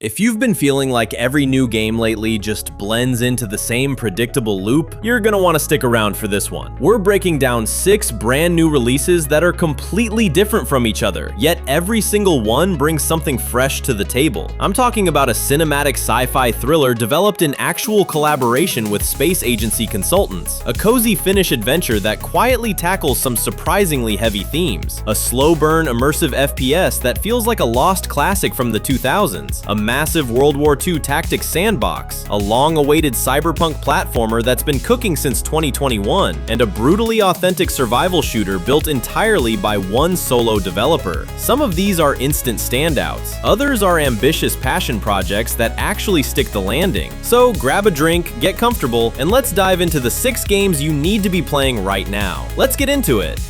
If you've been feeling like every new game lately just blends into the same predictable loop, you're gonna want to stick around for this one. We're breaking down 6 brand new releases that are completely different from each other, yet every single one brings something fresh to the table. I'm talking about a cinematic sci-fi thriller developed in actual collaboration with space agency consultants, a cozy Finnish adventure that quietly tackles some surprisingly heavy themes, a slow burn immersive FPS that feels like a lost classic from the 2000s, a massive World War II tactics sandbox, a long-awaited cyberpunk platformer that's been cooking since 2021, and a brutally authentic survival shooter built entirely by one solo developer. Some of these are instant standouts, others are ambitious passion projects that actually stick the landing. So grab a drink, get comfortable, and let's dive into the 6 games you need to be playing right now. Let's get into it!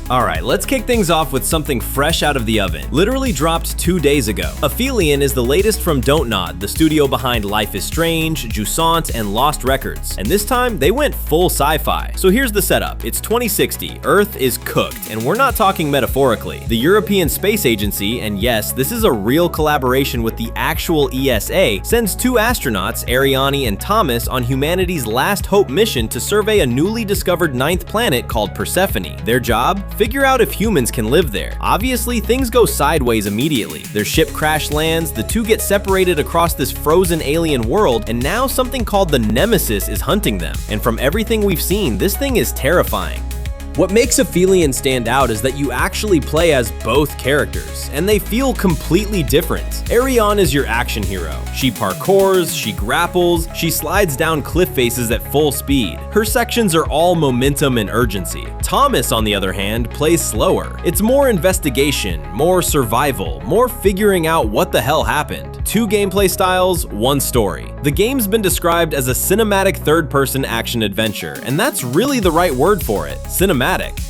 Alright, let's kick things off with something fresh out of the oven. Literally dropped 2 days ago. Aphelion is the latest from Don't Nod, the studio behind Life is Strange, Jusant, and Lost Records. And this time, they went full sci-fi. So here's the setup. It's 2060, Earth is cooked, and we're not talking metaphorically. The European Space Agency, and yes, this is a real collaboration with the actual ESA, sends 2 astronauts, Ariane and Thomas, on humanity's last hope mission to survey a newly discovered 9th planet called Persephone. Their job? Figure out if humans can live there. Obviously, things go sideways immediately. Their ship crash lands, the 2 get separated across this frozen alien world, and now something called the Nemesis is hunting them. And from everything we've seen, this thing is terrifying. What makes Aphelion stand out is that you actually play as both characters, and they feel completely different. Ariane is your action hero. She parkours, she grapples, she slides down cliff faces at full speed. Her sections are all momentum and urgency. Thomas, on the other hand, plays slower. It's more investigation, more survival, more figuring out what the hell happened. 2 gameplay styles, 1 story. The game's been described as a cinematic third-person action adventure, and that's really the right word for it. Cinematic.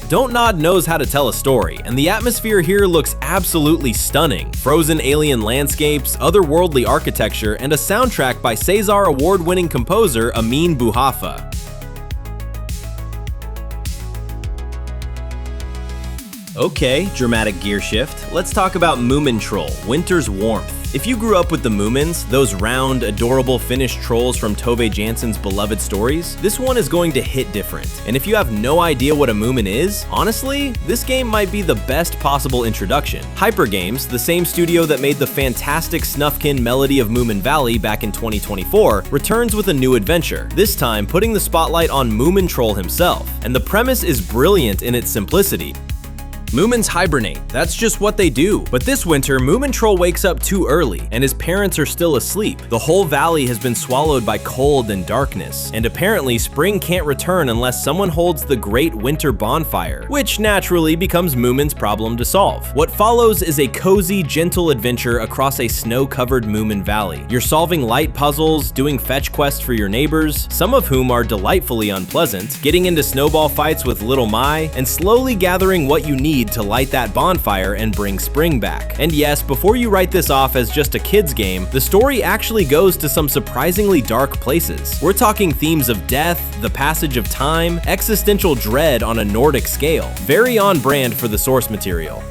Don't Nod knows how to tell a story, and the atmosphere here looks absolutely stunning. Frozen alien landscapes, otherworldly architecture, and a soundtrack by César award-winning composer Amin Bouhafa. Okay, dramatic gear shift. Let's talk about Moomintroll, Winter's Warmth. If you grew up with the Moomins, those round, adorable Finnish trolls from Tove Jansson's beloved stories, this one is going to hit different. And if you have no idea what a Moomin is, honestly, this game might be the best possible introduction. Hyper Games, the same studio that made the fantastic Snufkin Melody of Moomin Valley back in 2024, returns with a new adventure, this time putting the spotlight on Moomintroll himself. And the premise is brilliant in its simplicity. Moomins hibernate, that's just what they do. But this winter, Moomintroll wakes up too early, and his parents are still asleep. The whole valley has been swallowed by cold and darkness, and apparently spring can't return unless someone holds the great winter bonfire, which naturally becomes Moomin's problem to solve. What follows is a cozy, gentle adventure across a snow-covered Moomin Valley. You're solving light puzzles, doing fetch quests for your neighbors, some of whom are delightfully unpleasant, getting into snowball fights with Little Mai, and slowly gathering what you need to light that bonfire and bring spring back. And yes, before you write this off as just a kid's game, the story actually goes to some surprisingly dark places. We're talking themes of death, the passage of time, existential dread on a Nordic scale. Very on brand for the source material.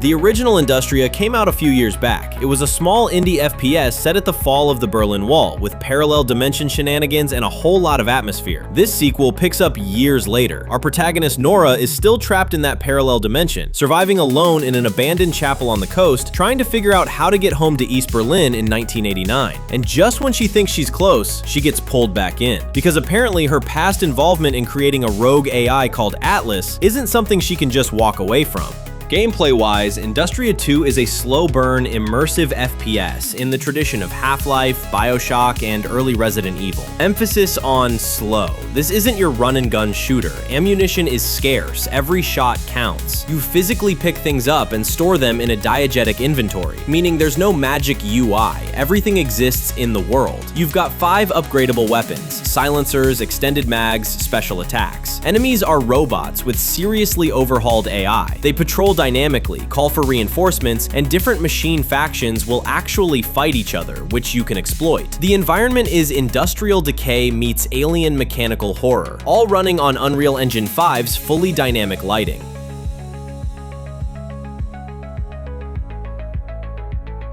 The original Industria came out a few years back. It was a small indie FPS set at the fall of the Berlin Wall, with parallel dimension shenanigans and a whole lot of atmosphere. This sequel picks up years later. Our protagonist Nora is still trapped in that parallel dimension, surviving alone in an abandoned chapel on the coast, trying to figure out how to get home to East Berlin in 1989. And just when she thinks she's close, she gets pulled back in. Because apparently her past involvement in creating a rogue AI called Atlas isn't something she can just walk away from. Gameplay-wise, Industria 2 is a slow-burn, immersive FPS in the tradition of Half-Life, BioShock, and early Resident Evil. Emphasis on slow. This isn't your run-and-gun shooter. Ammunition is scarce. Every shot counts. You physically pick things up and store them in a diegetic inventory, meaning there's no magic UI. Everything exists in the world. You've got 5 upgradable weapons: silencers, extended mags, special attacks. Enemies are robots with seriously overhauled AI. They patrol dynamically, call for reinforcements, and different machine factions will actually fight each other, which you can exploit. The environment is industrial decay meets alien mechanical horror, all running on Unreal Engine 5's fully dynamic lighting.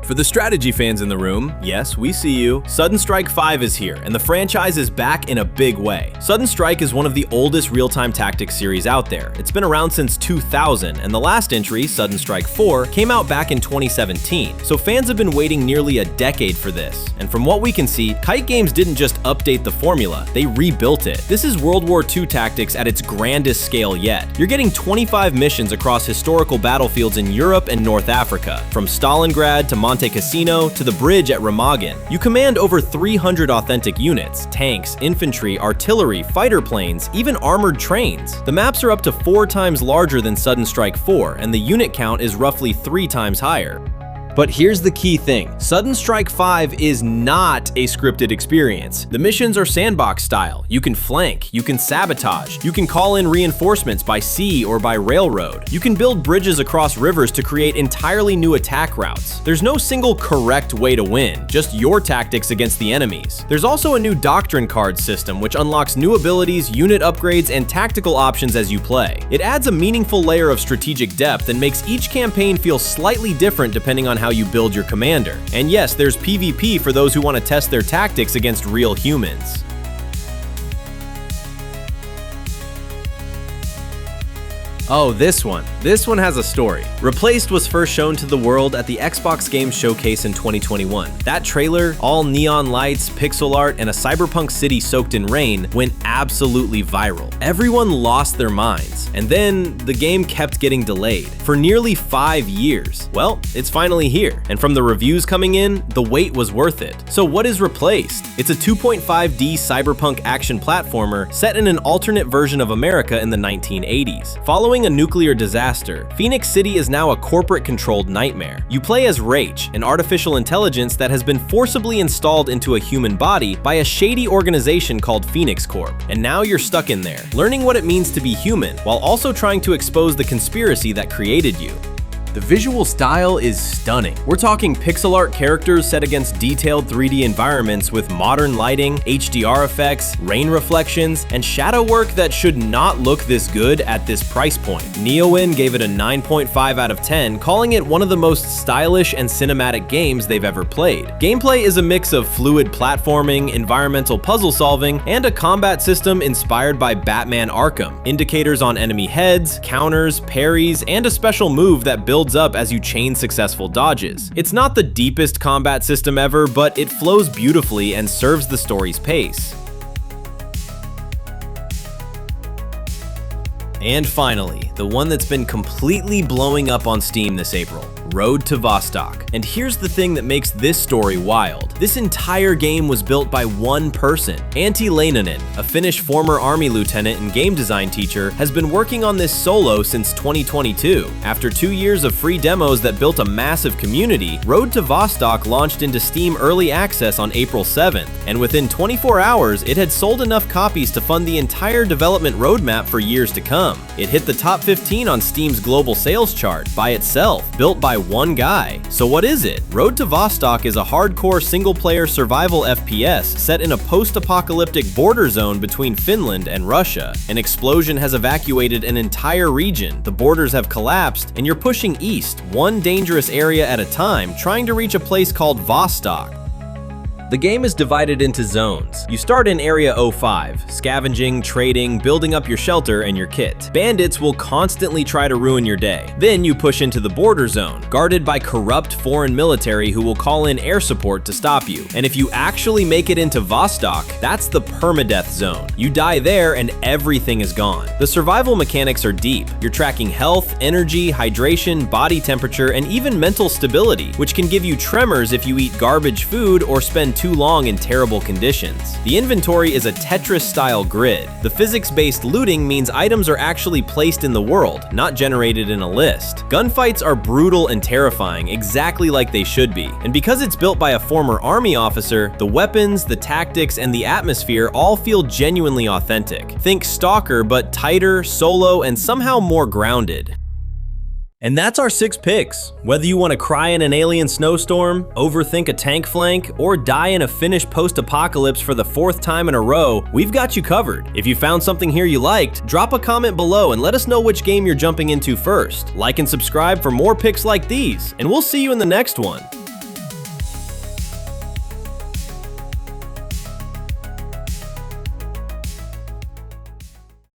For the strategy fans in the room, yes, we see you. Sudden Strike 5 is here, and the franchise is back in a big way. Sudden Strike is one of the oldest real-time tactics series out there. It's been around since 2000, and the last entry, Sudden Strike 4, came out back in 2017. So fans have been waiting nearly a decade for this. And from what we can see, Kite Games didn't just update the formula, they rebuilt it. This is World War II tactics at its grandest scale yet. You're getting 25 missions across historical battlefields in Europe and North Africa, from Stalingrad to Monte Cassino to the bridge at Remagen. You command over 300 authentic units, tanks, infantry, artillery, fighter planes, even armored trains. The maps are up to 4 times larger than Sudden Strike 4, and the unit count is roughly 3 times higher. But here's the key thing. Sudden Strike 5 is not a scripted experience. The missions are sandbox style. You can flank, you can sabotage, you can call in reinforcements by sea or by railroad. You can build bridges across rivers to create entirely new attack routes. There's no single correct way to win, just your tactics against the enemies. There's also a new doctrine card system which unlocks new abilities, unit upgrades, and tactical options as you play. It adds a meaningful layer of strategic depth and makes each campaign feel slightly different depending on how you build your commander. And yes, there's PvP for those who want to test their tactics against real humans. Oh, this one. This one has a story. Replaced was first shown to the world at the Xbox Games Showcase in 2021. That trailer, all neon lights, pixel art, and a cyberpunk city soaked in rain, went absolutely viral. Everyone lost their minds. And then the game kept getting delayed for nearly 5 years. Well, it's finally here. And from the reviews coming in, the wait was worth it. So what is Replaced? It's a 2.5D cyberpunk action platformer set in an alternate version of America in the 1980s. Following a nuclear disaster, Phoenix City is now a corporate-controlled nightmare. You play as Rach, an artificial intelligence that has been forcibly installed into a human body by a shady organization called Phoenix Corp. And now you're stuck in there, learning what it means to be human, while also trying to expose the conspiracy that created you. The visual style is stunning. We're talking pixel art characters set against detailed 3D environments with modern lighting, HDR effects, rain reflections, and shadow work that should not look this good at this price point. Neowin gave it a 9.5 out of 10, calling it one of the most stylish and cinematic games they've ever played. Gameplay is a mix of fluid platforming, environmental puzzle solving, and a combat system inspired by Batman Arkham. Indicators on enemy heads, counters, parries, and a special move that builds up as you chain successful dodges. It's not the deepest combat system ever, but it flows beautifully and serves the story's pace. And finally, the one that's been completely blowing up on Steam this April, Road to Vostok. And here's the thing that makes this story wild. This entire game was built by one person. Antti Leinonen, a Finnish former army lieutenant and game design teacher, has been working on this solo since 2022. After 2 years of free demos that built a massive community, Road to Vostok launched into Steam Early Access on April 7th, and within 24 hours, it had sold enough copies to fund the entire development roadmap for years to come. It hit the top 15 on Steam's global sales chart by itself, built by one guy. So what is it? Road to Vostok is a hardcore single-player survival FPS set in a post-apocalyptic border zone between Finland and Russia. An explosion has evacuated an entire region, the borders have collapsed, and you're pushing east, one dangerous area at a time, trying to reach a place called Vostok. The game is divided into zones. You start in Area 05, scavenging, trading, building up your shelter and your kit. Bandits will constantly try to ruin your day. Then you push into the border zone, guarded by corrupt foreign military who will call in air support to stop you. And if you actually make it into Vostok, that's the permadeath zone. You die there and everything is gone. The survival mechanics are deep. You're tracking health, energy, hydration, body temperature, and even mental stability, which can give you tremors if you eat garbage food or spend too long in terrible conditions. The inventory is a Tetris-style grid. The physics-based looting means items are actually placed in the world, not generated in a list. Gunfights are brutal and terrifying, exactly like they should be. And because it's built by a former army officer, the weapons, the tactics, and the atmosphere all feel genuinely authentic. Think Stalker, but tighter, solo, and somehow more grounded. And that's our 6 picks. Whether you want to cry in an alien snowstorm, overthink a tank flank, or die in a Finnish post-apocalypse for the 4th time in a row, we've got you covered. If you found something here you liked, drop a comment below and let us know which game you're jumping into first. Like and subscribe for more picks like these, and we'll see you in the next one.